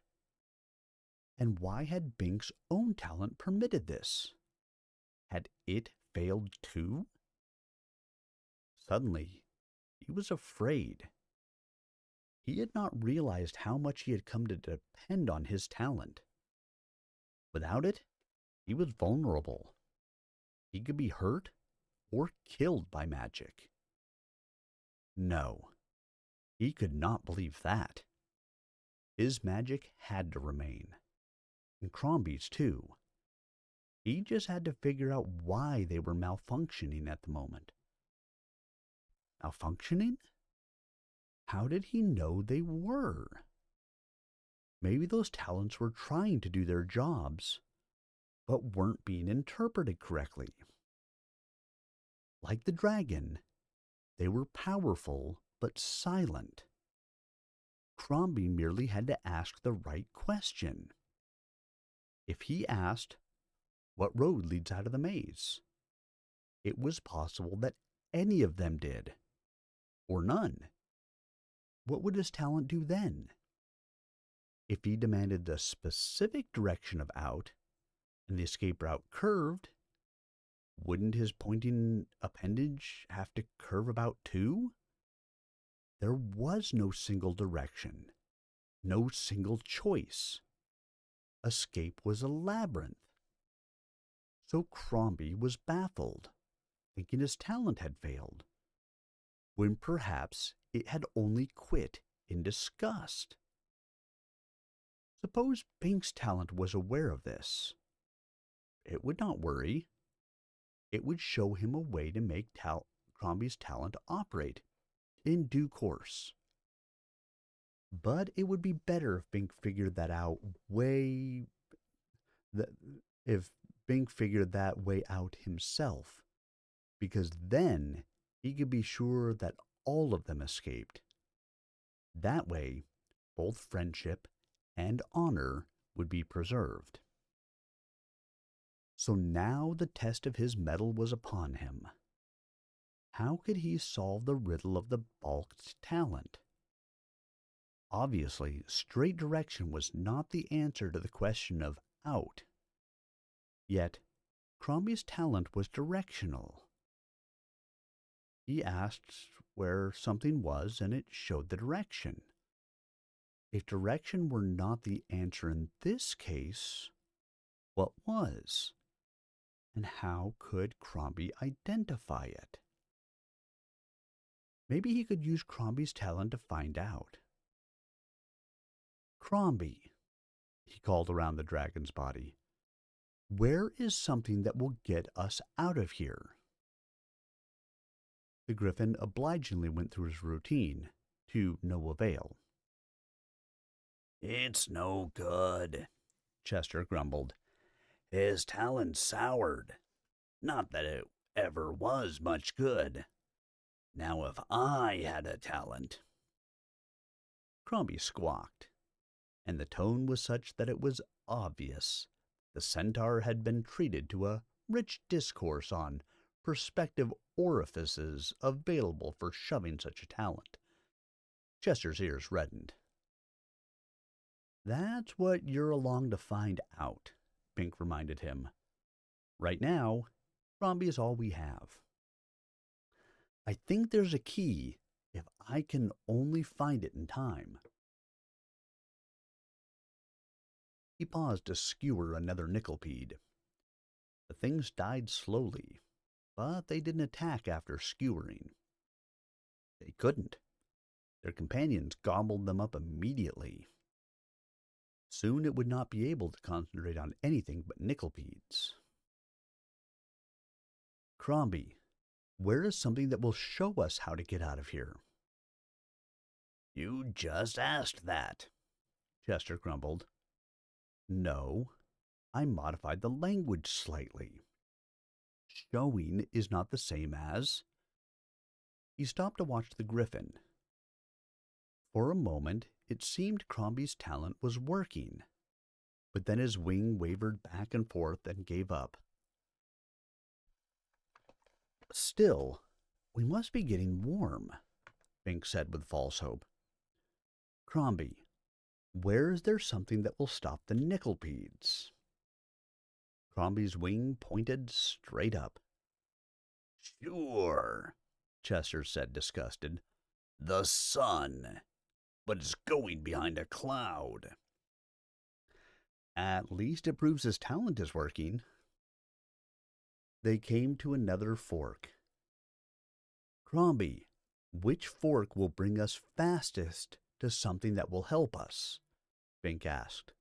And why had Bink's own talent permitted this? Had it failed too? Suddenly, he was afraid. He had not realized how much he had come to depend on his talent. Without it, he was vulnerable. He could be hurt or killed by magic. No, he could not believe that. His magic had to remain, and Crombie's too. He just had to figure out why they were malfunctioning at the moment. Malfunctioning? How did he know they were? Maybe those talents were trying to do their jobs, but weren't being interpreted correctly. Like the dragon, they were powerful but silent. Crombie merely had to ask the right question. If he asked, "What road leads out of the maze?" it was possible that any of them did, or none. What would his talent do then? If he demanded the specific direction of out, and the escape route curved, wouldn't his pointing appendage have to curve about too? There was no single direction, no single choice. Escape was a labyrinth. So Crombie was baffled, thinking his talent had failed, when perhaps it had only quit in disgust. Suppose Bink's talent was aware of this. It would not worry. It would show him a way to make Crombie's talent operate in due course. But it would be better if Bink figured that out if Bink figured that way out himself, because then he could be sure that all of them escaped. That way, both friendship and honor would be preserved. So now the test of his mettle was upon him. How could he solve the riddle of the balked talent? Obviously, straight direction was not the answer to the question of out. Yet, Crombie's talent was directional. He asked where something was, and it showed the direction. If direction were not the answer in this case, what was? And how could Crombie identify it? Maybe he could use Crombie's talent to find out. Crombie, he called around the dragon's body, where is something that will get us out of here? The griffin obligingly went through his routine, to no avail. It's no good, Chester grumbled. His talent soured. Not that it ever was much good. Now if I had a talent. Crombie squawked, and the tone was such that it was obvious the centaur had been treated to a rich discourse on prospective orifices available for shoving such a talent. Chester's ears reddened. That's what you're along to find out, Bink reminded him. Right now, Crombie is all we have. I think there's a key if I can only find it in time. He paused to skewer another nickelpede. The things died slowly, but they didn't attack after skewering. They couldn't. Their companions gobbled them up immediately. Soon it would not be able to concentrate on anything but nickelpedes. Crombie, where is something that will show us how to get out of here? You just asked that, Chester grumbled. No, I modified the language slightly. Showing is not the same as... He stopped to watch the griffin. For a moment, it seemed Crombie's talent was working, but then his wing wavered back and forth and gave up. Still, we must be getting warm, Bink said with false hope. Crombie, where is there something that will stop the nickelpedes? Crombie's wing pointed straight up. Sure, Chester said, disgusted. The sun. But it's going behind a cloud. At least it proves his talent is working. They came to another fork. Crombie, which fork will bring us fastest to something that will help us? Bink asked.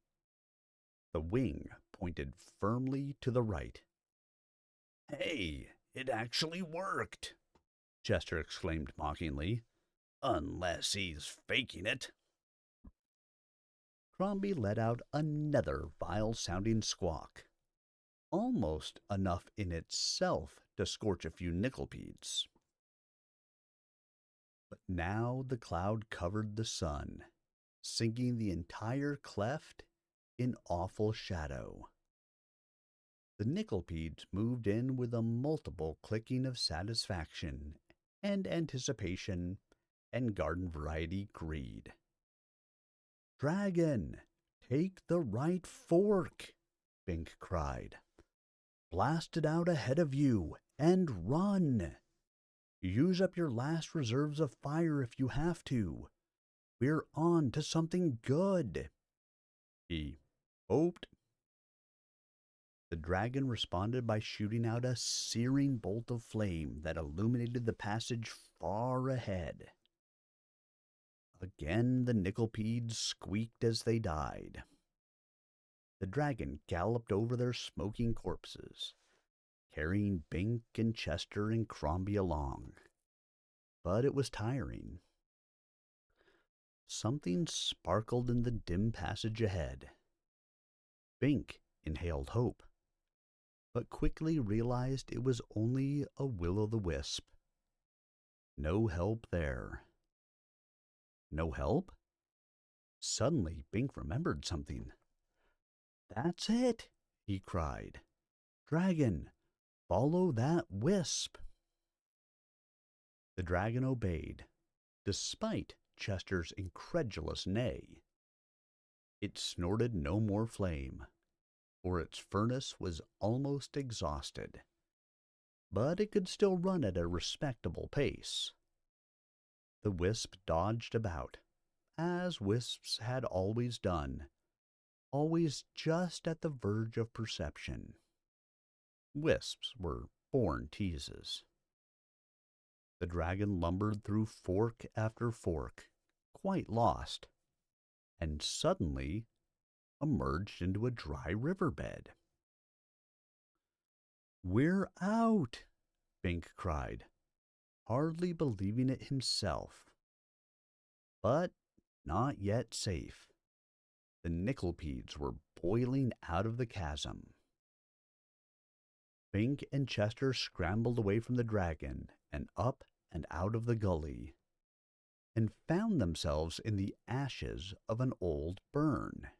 The wing pointed firmly to the right. Hey, it actually worked, Chester exclaimed mockingly. Unless he's faking it. Crombie let out another vile-sounding squawk, almost enough in itself to scorch a few nickelpedes. But now the cloud covered the sun, sinking the entire cleft in awful shadow. The nickelpedes moved in with a multiple clicking of satisfaction and anticipation and garden variety greed. Dragon, take the right fork, Bink cried. Blast it out ahead of you and run. Use up your last reserves of fire if you have to. We're on to something good. He hoped. The dragon responded by shooting out a searing bolt of flame that illuminated the passage far ahead. Again the Nickelpedes squeaked as they died. The dragon galloped over their smoking corpses, carrying Bink and Chester and Crombie along. But it was tiring. Something sparkled in the dim passage ahead. Bink inhaled hope, but quickly realized it was only a will-o'-the-wisp. No help there. No help? Suddenly, Bink remembered something. "That's it," he cried. "Dragon, follow that wisp." The dragon obeyed, despite Chester's incredulous neigh. It snorted no more flame, for its furnace was almost exhausted, but it could still run at a respectable pace. The wisp dodged about, as wisps had always done, always just at the verge of perception. Wisps were born teases. The dragon lumbered through fork after fork, quite lost, and suddenly emerged into a dry riverbed. "We're out!" Bink cried, hardly believing it himself. But not yet safe. The Nickelpedes were boiling out of the chasm. Bink and Chester scrambled away from the dragon and up and out of the gully, and found themselves in the ashes of an old burn.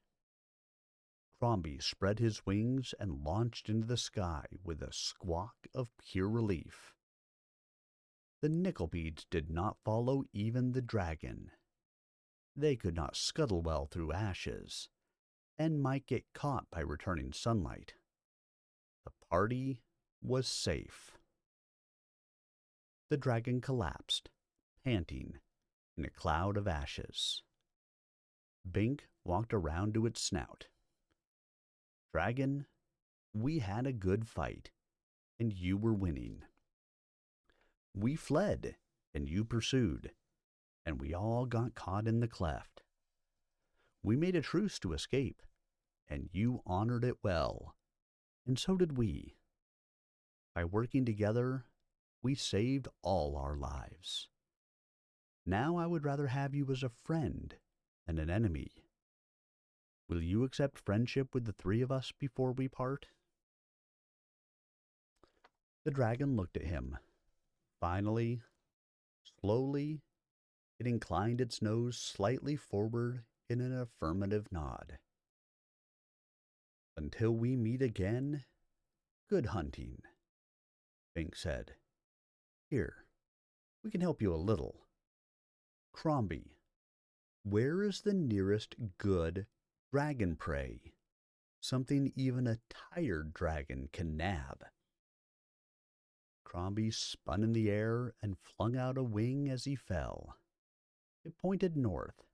Crombie spread his wings and launched into the sky with a squawk of pure relief. The Nickelpedes did not follow even the dragon. They could not scuttle well through ashes, and might get caught by returning sunlight. The party was safe. The dragon collapsed, panting, in a cloud of ashes. Bink walked around to its snout. "Dragon, we had a good fight, and you were winning. We fled, and you pursued, and we all got caught in the cleft. We made a truce to escape, and you honored it well, and so did we. By working together, we saved all our lives. Now I would rather have you as a friend than an enemy. Will you accept friendship with the three of us before we part?" The dragon looked at him. Finally, slowly, it inclined its nose slightly forward in an affirmative nod. "Until we meet again, good hunting," Bink said. "Here, we can help you a little. Crombie, where is the nearest good dragon prey? Something even a tired dragon can nab." Crombie spun in the air and flung out a wing as he fell. It pointed north,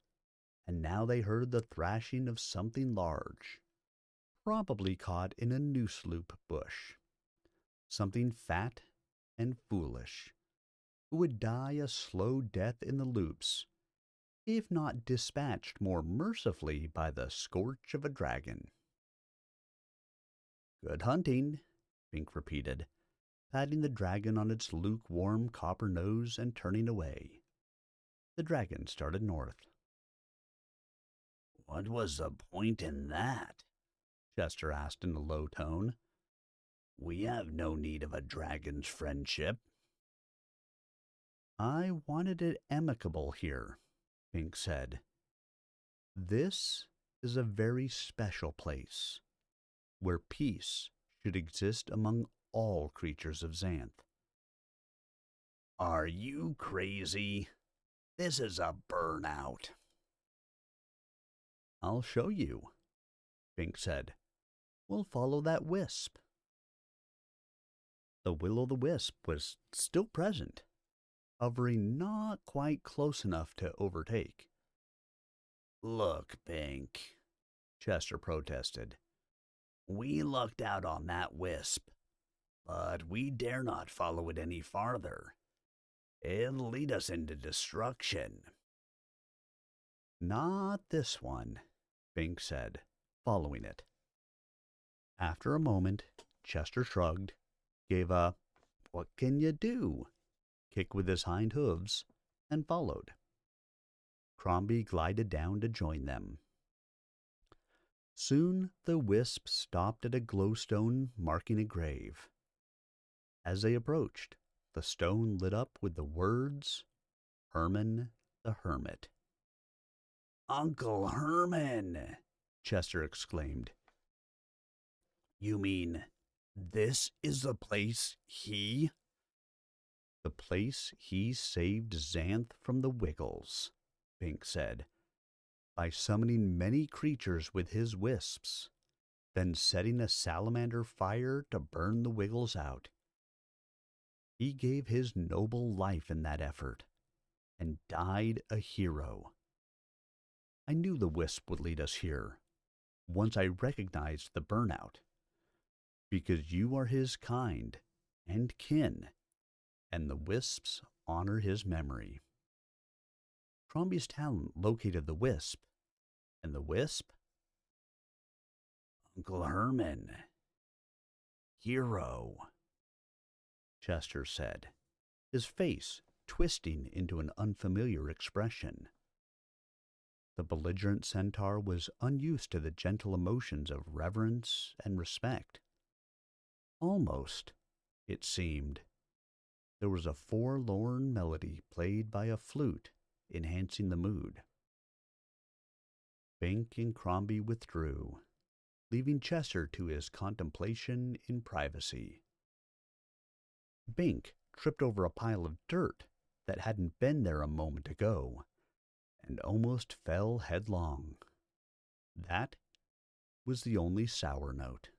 and now they heard the thrashing of something large, probably caught in a noose loop bush. Something fat and foolish, who would die a slow death in the loops, if not dispatched more mercifully by the scorch of a dragon. "Good hunting," Bink repeated, patting the dragon on its lukewarm copper nose and turning away. The dragon started north. "What was the point in that?" Chester asked in a low tone. "We have no need of a dragon's friendship." "I wanted it amicable here," Bink said. "This is a very special place, where peace should exist among all creatures of Xanth." "Are you crazy? This is a burnout." "I'll show you," Bink said. "We'll follow that wisp." The will-o'-the-wisp was still present, hovering not quite close enough to overtake. Look, Bink, Chester protested. We lucked out on that wisp, but we dare not follow it any farther. It'll lead us into destruction. Not this one, Bink said, following it. After a moment, Chester shrugged, gave a "what can you do" kick with his hind hooves, and followed. Crombie glided down to join them. Soon the wisp stopped at a glowstone marking a grave. As they approached, the stone lit up with the words, "Herman the Hermit." Uncle Herman, Chester exclaimed. You mean this is the place he... The place he saved Xanth from the Wiggles, Bink said, by summoning many creatures with his wisps, then setting a salamander fire to burn the Wiggles out. He gave his noble life in that effort, and died a hero. I knew the wisp would lead us here, once I recognized the burnout, because you are his kind and kin, and the wisps honor his memory. Crombie's talent located the wisp, and the wisp? Uncle Herman. Hero, Chester said, his face twisting into an unfamiliar expression. The belligerent centaur was unused to the gentle emotions of reverence and respect. Almost, it seemed, there was a forlorn melody played by a flute enhancing the mood. Bink and Crombie withdrew, leaving Chester to his contemplation in privacy. Bink tripped over a pile of dirt that hadn't been there a moment ago, and almost fell headlong. That was the only sour note.